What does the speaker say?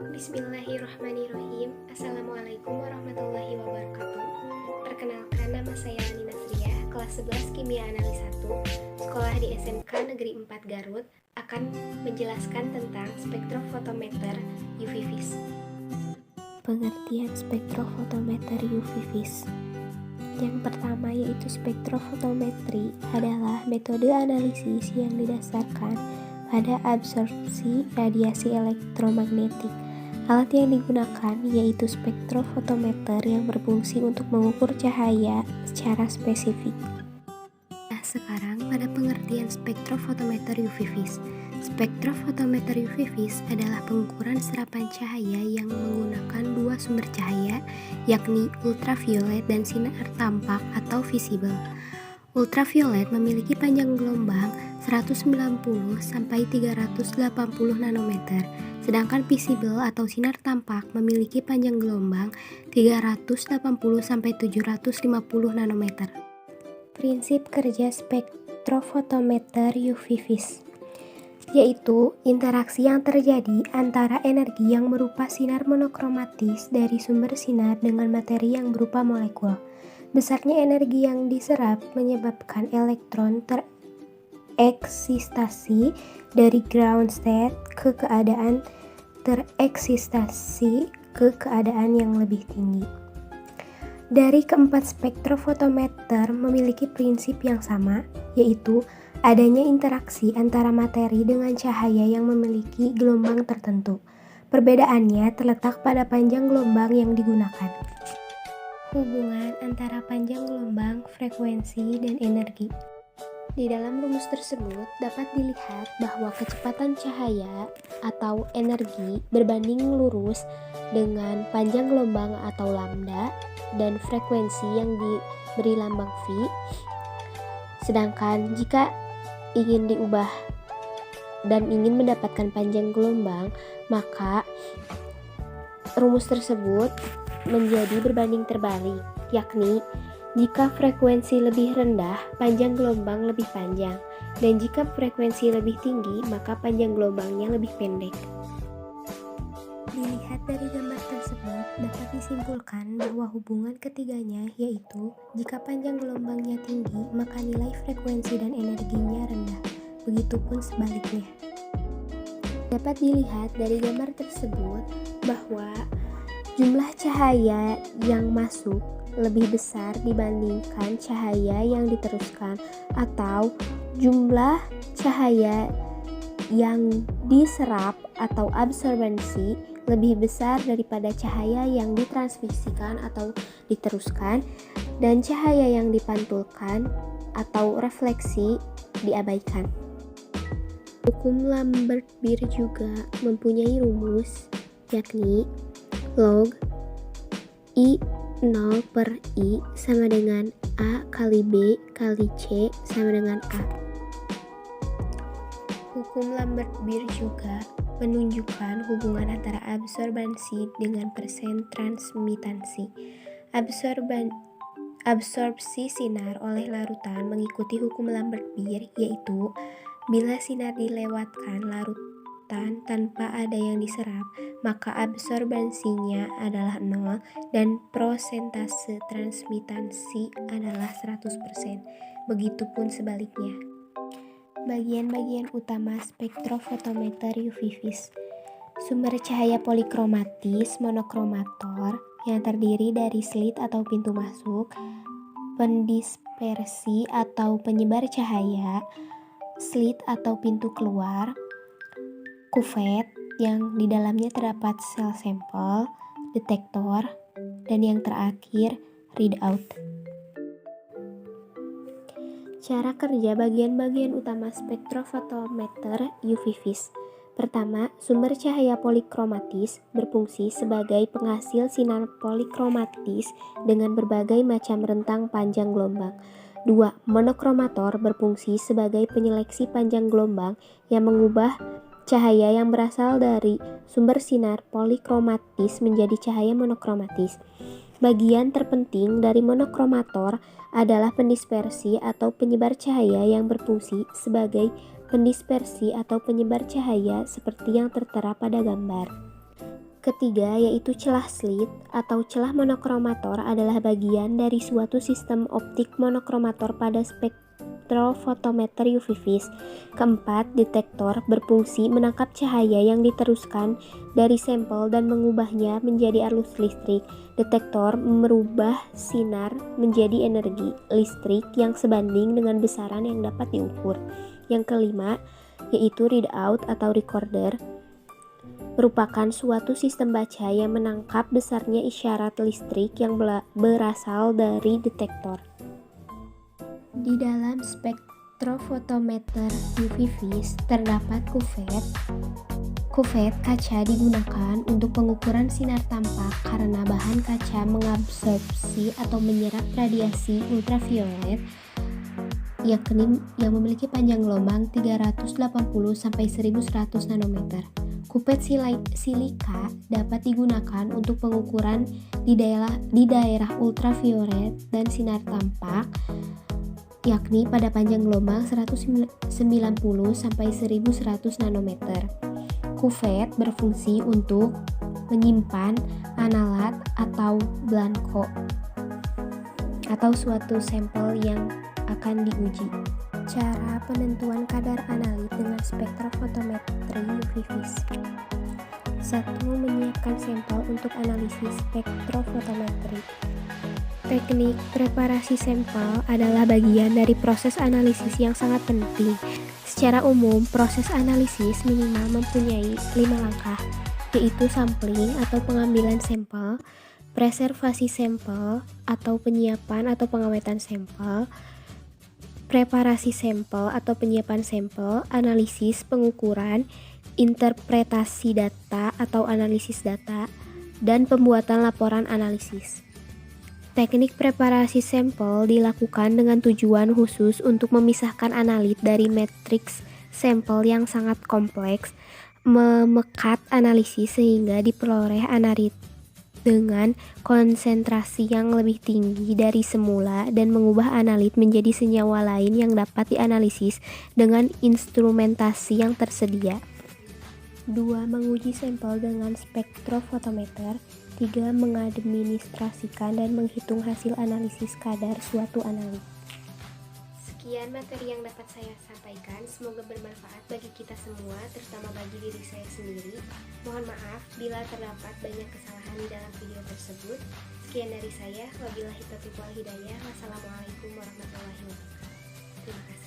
Bismillahirrahmanirrahim. Assalamualaikum warahmatullahi wabarakatuh. Perkenalkan, nama saya Ani Nasriah, kelas 11 Kimia Analis 1, sekolah di SMK Negeri 4 Garut, akan menjelaskan tentang spektrofotometer UV vis. Pengertian spektrofotometer UV vis. Yang pertama yaitu spektrofotometri adalah metode analisis yang didasarkan pada absorpsi radiasi elektromagnetik. Alat yang digunakan yaitu spektrofotometer yang berfungsi untuk mengukur cahaya secara spesifik. Nah, sekarang pada pengertian spektrofotometer UV vis. Spektrofotometer UV vis adalah pengukuran serapan cahaya yang menggunakan dua sumber cahaya, yakni ultraviolet dan sinar tampak atau visible. Ultraviolet memiliki panjang gelombang 190 sampai 380 nanometer, sedangkan visible atau sinar tampak memiliki panjang gelombang 380 sampai 750 nanometer. Prinsip kerja spektrofotometer UV vis yaitu interaksi yang terjadi antara energi yang berupa sinar monokromatis dari sumber sinar dengan materi yang berupa molekul. Besarnya energi yang diserap menyebabkan elektron tereksitasi dari ground state ke keadaan tereksitasi ke keadaan yang lebih tinggi. Dari keempat spektrofotometer memiliki prinsip yang sama, yaitu adanya interaksi antara materi dengan cahaya yang memiliki gelombang tertentu. Perbedaannya terletak pada panjang gelombang yang digunakan. Hubungan antara panjang gelombang, frekuensi, dan energi. Di dalam rumus tersebut dapat dilihat bahwa kecepatan cahaya atau energi berbanding lurus dengan panjang gelombang atau lambda dan frekuensi yang diberi lambang V. Sedangkan jika ingin diubah dan ingin mendapatkan panjang gelombang, maka rumus tersebut menjadi berbanding terbalik, yakni jika frekuensi lebih rendah, panjang gelombang lebih panjang, dan jika frekuensi lebih tinggi, maka panjang gelombangnya lebih pendek. Dilihat dari gambar tersebut, dapat disimpulkan bahwa hubungan ketiganya yaitu jika panjang gelombangnya tinggi, maka nilai frekuensi dan energinya rendah. Begitupun sebaliknya. Dapat dilihat dari gambar tersebut bahwa jumlah cahaya yang masuk lebih besar dibandingkan cahaya yang diteruskan, atau jumlah cahaya yang diserap atau absorbensi lebih besar daripada cahaya yang ditransmisikan atau diteruskan, dan cahaya yang dipantulkan atau refleksi diabaikan. Hukum Lambert-Beer juga mempunyai rumus, yakni log I 0 per I sama dengan A kali B kali C sama dengan A. Hukum Lambert-Beer juga menunjukkan hubungan antara absorbansi dengan persen transmitansi. Absorpsi sinar oleh larutan mengikuti hukum Lambert-Beer, yaitu bila sinar dilewatkan larutan tanpa ada yang diserap, maka absorbansinya adalah 0 dan prosentase transmitansi adalah 100%. Begitupun sebaliknya. Bagian-bagian utama spektrofotometer UV vis. Sumber cahaya polikromatis monokromator yang terdiri dari slit atau pintu masuk, pendispersi atau penyebar cahaya, slit atau pintu keluar, kuvet yang di dalamnya terdapat sel sampel, detektor, dan yang terakhir readout. Cara kerja bagian-bagian utama spektrofotometer UV vis. Pertama, sumber cahaya polikromatis berfungsi sebagai penghasil sinar polikromatis dengan berbagai macam rentang panjang gelombang. 2. Monokromator berfungsi sebagai penyeleksi panjang gelombang yang mengubah cahaya yang berasal dari sumber sinar polikromatis menjadi cahaya monokromatis. Bagian terpenting dari monokromator adalah pendispersi atau penyebar cahaya yang berfungsi sebagai pendispersi atau penyebar cahaya seperti yang tertera pada gambar. Ketiga, yaitu celah slit atau celah monokromator adalah bagian dari suatu sistem optik monokromator pada spektrofotometer UV vis. Keempat, detektor berfungsi menangkap cahaya yang diteruskan dari sampel dan mengubahnya menjadi arus listrik. Detektor merubah sinar menjadi energi listrik yang sebanding dengan besaran yang dapat diukur. Yang kelima, yaitu readout atau recorder, merupakan suatu sistem baca yang menangkap besarnya isyarat listrik yang berasal dari detektor. Di dalam spektrofotometer UV vis terdapat kuvet. Kuvet kaca digunakan untuk pengukuran sinar tampak karena bahan kaca mengabsorpsi atau menyerap radiasi ultraviolet, yakni yang memiliki panjang gelombang 380 sampai 1100 nanometer. Kuvet silika dapat digunakan untuk pengukuran di daerah ultraviolet dan sinar tampak, yakni pada panjang gelombang 190 sampai 1100 nanometer. Kuvet berfungsi untuk menyimpan analat atau blanko atau suatu sampel yang akan diuji. Cara penentuan kadar analit dengan spektrofotometri UV vis. 1. Menyiapkan sampel untuk analisis spektrofotometri. Teknik preparasi sampel adalah bagian dari proses analisis yang sangat penting. Secara umum, proses analisis minimal mempunyai 5 langkah, yaitu sampling atau pengambilan sampel, preservasi sampel atau penyiapan atau pengawetan sampel, preparasi sampel atau penyiapan sampel, analisis, pengukuran, interpretasi data atau analisis data, dan pembuatan laporan analisis. Teknik preparasi sampel dilakukan dengan tujuan khusus untuk memisahkan analit dari matriks sampel yang sangat kompleks, memekat analisis sehingga diperoleh analit dengan konsentrasi yang lebih tinggi dari semula dan mengubah analit menjadi senyawa lain yang dapat dianalisis dengan instrumentasi yang tersedia. 2. Menguji sampel dengan spektrofotometer. 3. Mengadministrasikan dan menghitung hasil analisis kadar suatu analit. Sekian materi yang dapat saya sampaikan, semoga bermanfaat bagi kita semua, terutama bagi diri saya sendiri. Mohon maaf bila terdapat banyak kesalahan di dalam video tersebut. Sekian dari saya, wabillahi taufiq wal hidayah. Wassalamualaikum warahmatullahi wabarakatuh. Terima kasih.